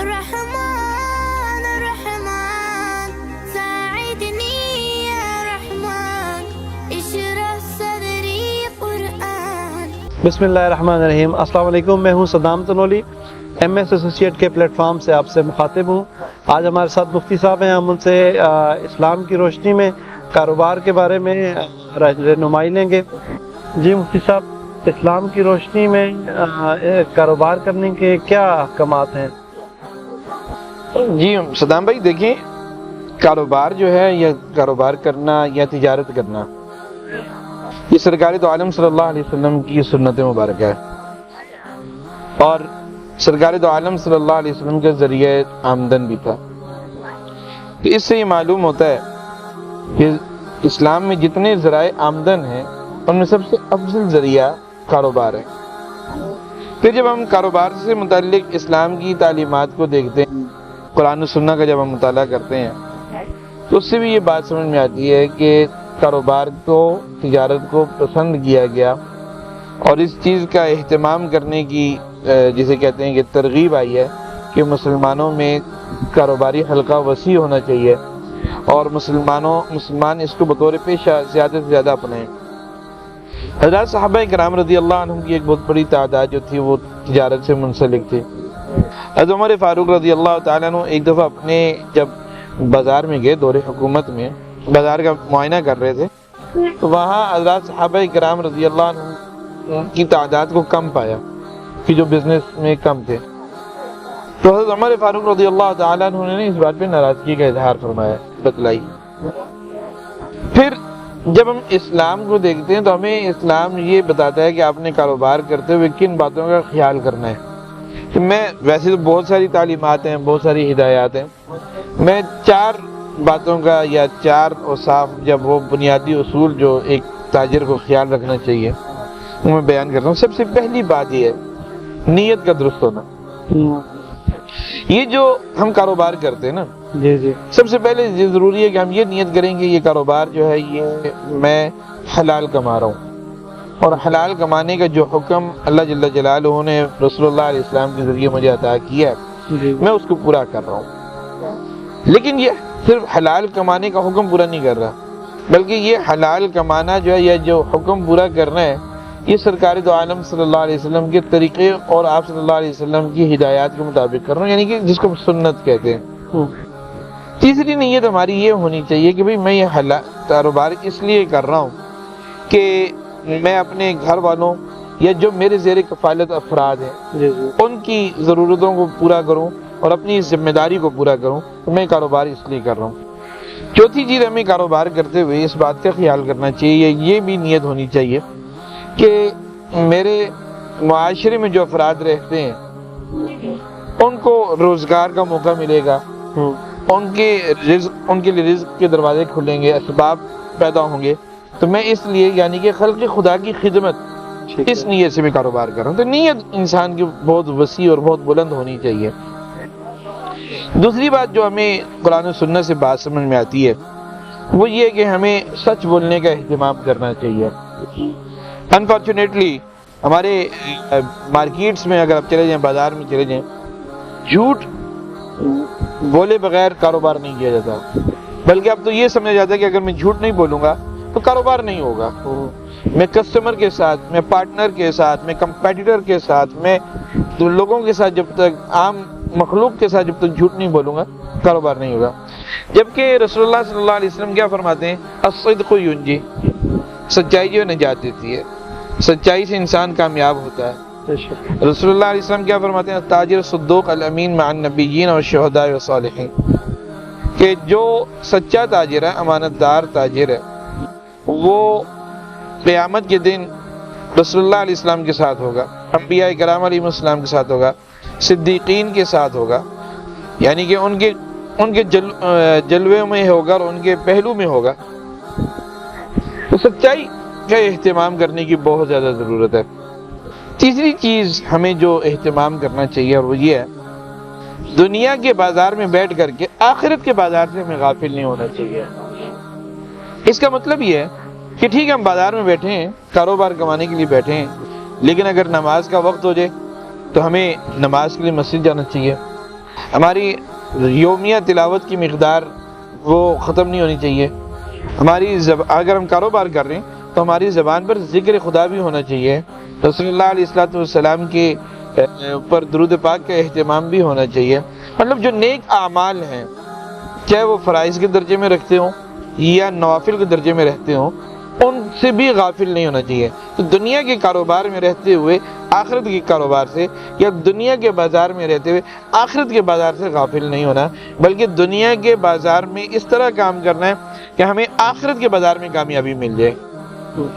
الرحمن الرحمن ساعدني يا رحمن اشرح صدری قرآن. بسم اللہ الرحمن الرحیم. السلام علیکم. میں ہوں Saddam Tanoli, M S associate کے پلیٹ فارم سے آپ سے مخاطب ہوں. آج ہمارے ساتھ مفتی صاحب ہیں. ہم ان سے اسلام کی روشنی میں کاروبار کے بارے میں رہنمائی لیں گے. جی مفتی صاحب، اسلام کی روشنی میں کاروبار کرنے کے کیا احکامات ہیں؟ جی صدام بھائی، دیکھیں، کاروبار جو ہے یا کاروبار کرنا یا تجارت کرنا، یہ سرکار دو عالم صلی اللہ علیہ وسلم کی سنت مبارکہ ہے، اور سرکار دو عالم صلی اللہ علیہ وسلم کے ذریعہ آمدن بھی تھا. تو اس سے یہ معلوم ہوتا ہے کہ اسلام میں جتنے ذرائع آمدن ہیں ان میں سب سے افضل ذریعہ کاروبار ہے. پھر جب ہم کاروبار سے متعلق اسلام کی تعلیمات کو دیکھتے ہیں، قرآن و سنت کا جب ہم مطالعہ کرتے ہیں، تو اس سے بھی یہ بات سمجھ میں آتی ہے کہ کاروبار کو، تجارت کو پسند کیا گیا، اور اس چیز کا اہتمام کرنے کی جسے کہتے ہیں کہ ترغیب آئی ہے کہ مسلمانوں میں کاروباری حلقہ وسیع ہونا چاہیے، اور مسلمان اس کو بطور پیشہ زیادہ سے زیادہ اپنائیں. حضرات صحابہ کرام رضی اللہ عنہم کی ایک بہت بڑی تعداد جو تھی وہ تجارت سے منسلک تھی. حضرت عمر فاروق رضی اللہ تعالیٰ عنہ ایک دفعہ اپنے جب بازار میں گئے، دور حکومت میں بازار کا معائنہ کر رہے تھے، تو وہاں حضرات صحابہ کرام رضی اللہ عنہ کی تعداد کو کم پایا کہ جو بزنس میں کم تھے. تو حضرت عمر فاروق رضی اللہ تعالیٰ عنہ نے اس بات پہ ناراضگی کا اظہار فرمایا، بتلائی. پھر جب ہم اسلام کو دیکھتے ہیں تو ہمیں اسلام یہ بتاتا ہے کہ آپ نے کاروبار کرتے ہوئے کن باتوں کا خیال کرنا ہے. کہ میں ویسے تو بہت ساری تعلیمات ہیں، بہت ساری ہدایات ہیں، میں 4 باتوں کا یا 4 اوصاف، جب وہ بنیادی اصول جو ایک تاجر کو خیال رکھنا چاہیے، وہ میں بیان کر رہا ہوں. سب سے پہلی بات یہ ہے نیت کا درست ہونا. یہ جو ہم کاروبار کرتے ہیں نا، جی سب سے پہلے یہ ضروری ہے کہ ہم یہ نیت کریں کہ یہ کاروبار جو ہے یہ میں حلال کما رہا ہوں، اور حلال کمانے کا جو حکم اللہ جل جلالہ نے رسول اللہ علیہ السلام کے ذریعے مجھے عطا کیا ہے، میں اس کو پورا کر رہا ہوں. لیکن یہ صرف حلال کمانے کا حکم پورا نہیں کر رہا، بلکہ یہ حلال کمانا جو ہے، یہ جو حکم پورا کرنا ہے، یہ سرکار دو عالم صلی اللہ علیہ وسلم کے طریقے اور آپ صلی اللہ علیہ وسلم کی ہدایات کے مطابق کر رہا ہوں، یعنی کہ جس کو سنت کہتے ہیں. تیسری نیت ہماری یہ ہونی چاہیے کہ بھئی میں یہ کاروبار اس لیے کر رہا ہوں کہ میں اپنے گھر والوں یا جو میرے زیر کفالت افراد ہیں ان کی ضرورتوں کو پورا کروں اور اپنی ذمہ داری کو پورا کروں. تو میں کاروبار اس لیے کر رہا ہوں. چوتھی چیز ہمیں کاروبار کرتے ہوئے اس بات کا خیال کرنا چاہیے، یہ بھی نیت ہونی چاہیے کہ میرے معاشرے میں جو افراد رہتے ہیں ان کو روزگار کا موقع ملے گا، ان کے لیے رزق کے دروازے کھلیں گے، اسباب پیدا ہوں گے. تو میں اس لیے یعنی کہ خلق خدا کی خدمت، اس نیت سے میں کاروبار کر رہا ہوں. تو نیت انسان کی بہت وسیع اور بہت بلند ہونی چاہیے. دوسری بات جو ہمیں قرآن و سنت سے بات سمجھ میں آتی ہے وہ یہ کہ ہمیں سچ بولنے کا اہتمام کرنا چاہیے. انفارچونیٹلی ہمارے مارکیٹس میں اگر آپ چلے جائیں، بازار میں چلے جائیں، جھوٹ بولے بغیر کاروبار نہیں کیا جاتا، بلکہ اب تو یہ سمجھا جاتا ہے کہ اگر میں جھوٹ نہیں بولوں گا تو کاروبار نہیں ہوگا. میں کسٹمر کے ساتھ، میں پارٹنر کے ساتھ، میں کمپیٹیٹر کے ساتھ، میں لوگوں کے ساتھ، جب تک عام مخلوق کے ساتھ جب تک جھوٹ نہیں بولوں گا کاروبار نہیں ہوگا. جبکہ رسول اللہ صلی اللہ علیہ وسلم کیا فرماتے ہیں؟ الصدق ینجی، سچائی جو نجات دیتی ہے، سچائی سے انسان کامیاب ہوتا ہے. رسول اللہ علیہ وسلم کیا فرماتے ہیں؟ تاجر صدوق الامین مع النبیین والشہداء والصالحین، کہ جو سچا تاجر ہے، امانت دار تاجر ہے، وہ قیامت کے دن رسول اللہ علیہ السلام کے ساتھ ہوگا، انبیاء کرام علیہ السلام کے ساتھ ہوگا، صدیقین کے ساتھ ہوگا، یعنی کہ ان کے جلوے میں ہوگا اور ان کے پہلو میں ہوگا. تو سچائی کا اہتمام کرنے کی بہت زیادہ ضرورت ہے. تیسری چیز ہمیں جو اہتمام کرنا چاہیے اور وہ یہ ہے، دنیا کے بازار میں بیٹھ کر کے آخرت کے بازار سے ہمیں غافل نہیں ہونا چاہیے. اس کا مطلب یہ ہے کہ ٹھیک ہے ہم بازار میں بیٹھے ہیں، کاروبار کمانے کے لیے بیٹھے ہیں، لیکن اگر نماز کا وقت ہو جائے تو ہمیں نماز کے لیے مسجد جانا چاہیے. ہماری یومیہ تلاوت کی مقدار وہ ختم نہیں ہونی چاہیے. ہماری اگر ہم کاروبار کر رہے ہیں تو ہماری زبان پر ذکر خدا بھی ہونا چاہیے. رسول اللہ علیہ السلام کے پر درود پاک کا اہتمام بھی ہونا چاہیے. مطلب جو نیک اعمال ہیں چاہے وہ فرائض کے درجے میں رکھتے ہوں یا نوافل کے درجے میں رہتے ہوں ان سے بھی غافل نہیں ہونا چاہیے. تو دنیا کے کاروبار میں رہتے ہوئے آخرت کے کاروبار سے یا دنیا کے بازار میں رہتے ہوئے آخرت کے بازار سے غافل نہیں ہونا، بلکہ دنیا کے بازار میں اس طرح کام کرنا ہے کہ ہمیں آخرت کے بازار میں کامیابی مل جائے.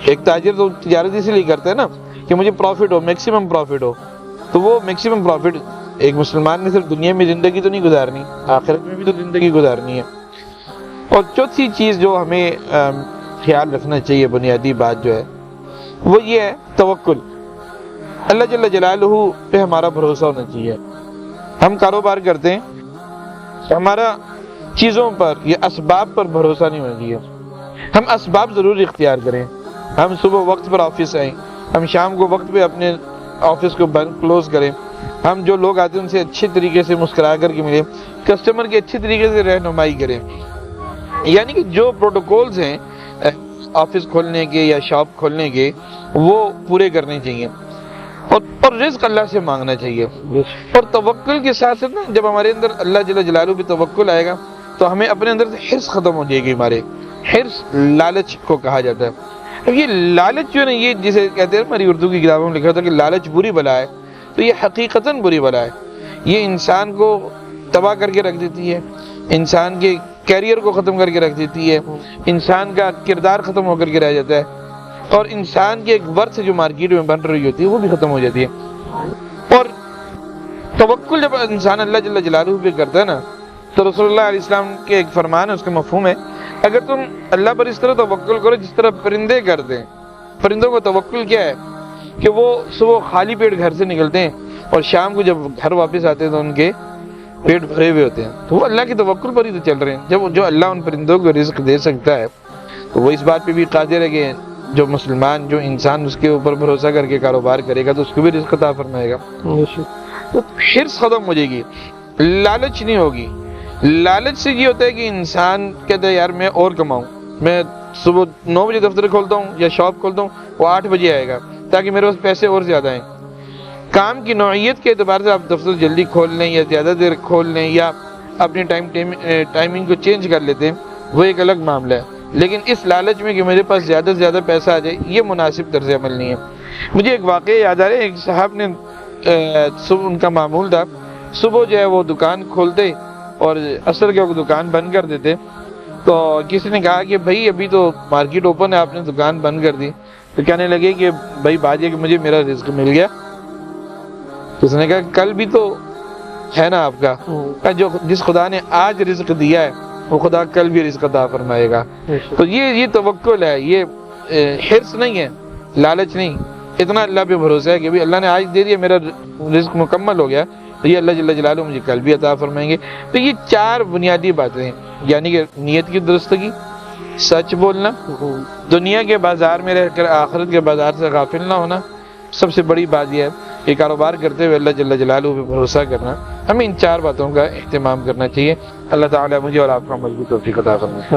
ایک تاجر تو تجارت اسی لیے کرتا ہے نا کہ مجھے پروفٹ ہو، میکسیمم پروفٹ ہو. تو وہ میکسیمم پروفٹ ایک مسلمان نے صرف دنیا میں زندگی تو نہیں گزارنی، آخرت میں بھی تو زندگی گزارنی ہے. اور چوتھی چیز جو ہمیں خیال رکھنا چاہیے، بنیادی بات جو ہے وہ یہ ہے توکل. اللہ جل جلالہ پہ ہمارا بھروسہ ہونا چاہیے. ہم کاروبار کرتے ہیں، ہمارا چیزوں پر یا اسباب پر بھروسہ نہیں ہونا چاہیے. ہم اسباب ضرور اختیار کریں. ہم صبح وقت پر آفس آئیں، ہم شام کو وقت پہ اپنے آفس کو بند کلوز کریں. ہم جو لوگ آتے ہیں ان سے اچھے طریقے سے مسکرا کر کے ملیں، کسٹمر کی اچھے طریقے سے رہنمائی کریں. یعنی کہ جو پروٹوکولز ہیں آفس کھولنے کے یا شاپ کھولنے کے وہ پورے کرنے چاہیے. اور رزق اللہ سے مانگنا چاہیے. اور توکل کے ساتھ ساتھ نا جب ہمارے اندر اللہ جل جلالہ پہ توکل آئے گا تو ہمیں اپنے اندر سے حرص ختم ہو جائے گی. ہمارے حرص لالچ کو کہا جاتا ہے. اب یہ لالچ جو ہے نا، یہ جسے کہتے ہیں ہماری اردو کی کتابوں میں لکھا ہوتا ہے کہ لالچ بری بلا ہے، تو یہ حقیقتاً بری بلا ہے. یہ انسان کو تباہ کر کے رکھ دیتی ہے، انسان کے کیریئر کو ختم کر کے رکھ دیتی ہے، انسان کا کردار ختم ہو کر کے رہ جاتا ہے، اور انسان کی ایک ورث جو مارکیٹ میں بن رہی ہوتی ہے وہ بھی ختم ہو جاتی ہے. اور توکل جب انسان اللہ جل جلالہ پہ کرتا ہے نا تو رسول اللہ علیہ السلام کے ایک فرمان ہے، اس کا مفہوم ہے اگر تم اللہ پر اس طرح توکل کرو جس طرح پرندے کرتے ہیں. پرندوں کو توکل کیا ہے کہ وہ صبح خالی پیٹ گھر سے نکلتے ہیں اور شام کو جب گھر واپس آتے ہیں تو ان کے پیٹ بھرے ہوئے ہوتے ہیں. تو وہ اللہ کے توکل پر ہی تو چل رہے ہیں. جب جو اللہ ان پرندوں کو رزق دے سکتا ہے تو وہ اس بات پہ بھی قادر ہے کہ جو مسلمان جو انسان اس کے اوپر بھروسہ کر کے کاروبار کرے گا تو اس کو بھی رزق عطا فرمائے گا. تو حرص ختم ہو جائے گی، لالچ نہیں ہوگی. لالچ سے یہ ہوتا ہے کہ انسان کہتا ہے یار میں اور کماؤں، میں صبح 9 بجے دفتر کھولتا ہوں یا شاپ کھولتا ہوں، وہ 8 بجے آئے گا تاکہ میرے پاس پیسے اور زیادہ آئیں. کام کی نوعیت کے اعتبار سے آپ دفتر جلدی کھول لیں یا زیادہ دیر کھول لیں یا اپنی ٹائمنگ کو چینج کر لیتے ہیں، وہ ایک الگ معاملہ ہے. لیکن اس لالچ میں کہ میرے پاس زیادہ سے زیادہ پیسہ آ جائے، یہ مناسب طرز عمل نہیں ہے. مجھے ایک واقعہ یاد آ رہا ہے، ایک صاحب نے صبح ان کا معمول تھا، صبح جو ہے وہ دکان کھولتے اور عصر کے وقت دکان بند کر دیتے. تو کسی نے کہا کہ بھائی ابھی تو مارکیٹ اوپن ہے، آپ نے دکان بند کر دی. تو کہنے لگے کہ بھائی بات یہ کہ مجھے میرا رزق مل گیا. تو اس نے کہا کل بھی تو ہے نا آپ کا، جو جس خدا نے آج رزق دیا ہے وہ خدا کل بھی رزق عطا فرمائے گا. تو یہ توکل ہے، یہ حرص نہیں ہے، لالچ نہیں. اتنا اللہ پہ بھروسہ ہے کہ بھی اللہ نے آج دے دیا، میرا رزق مکمل ہو گیا تو یہ اللہ جل جلالہ مجھے کل بھی عطا فرمائیں گے. تو یہ 4 بنیادی باتیں ہیں، یعنی کہ نیت کی درستگی، سچ بولنا، دنیا کے بازار میں رہ کر آخرت کے بازار سے غافل نہ ہونا. سب سے بڑی بات یہ ہے کہ کاروبار کرتے ہوئے اللہ جل جلالہ پہ بھروسہ کرنا. ہمیں ان 4 باتوں کا اہتمام کرنا چاہیے. اللہ تعالیٰ مجھے اور آپ کو عمل کی توفیق عطا فرمائے.